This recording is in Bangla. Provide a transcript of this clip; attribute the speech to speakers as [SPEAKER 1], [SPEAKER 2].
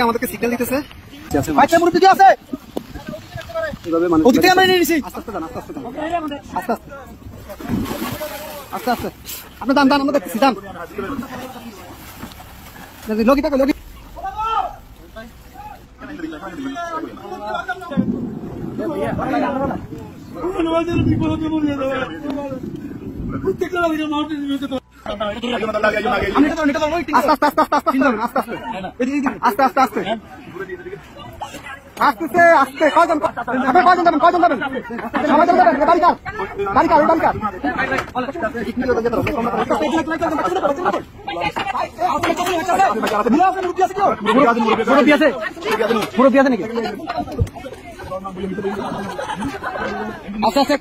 [SPEAKER 1] আমাদেরকে সিগন্যাল দিতেছে আস্তে আস্তে আপনি দান দান আমাদের সিদ্ধান লগি থাকো লগি আস্তে আস্তে আস্তে আস্তে আস্তে কজন যাবেন কজন যাবেন সবাই যাবেন গাড়ি কার মুরব্বী আছে নাকি আস্তে আস্তে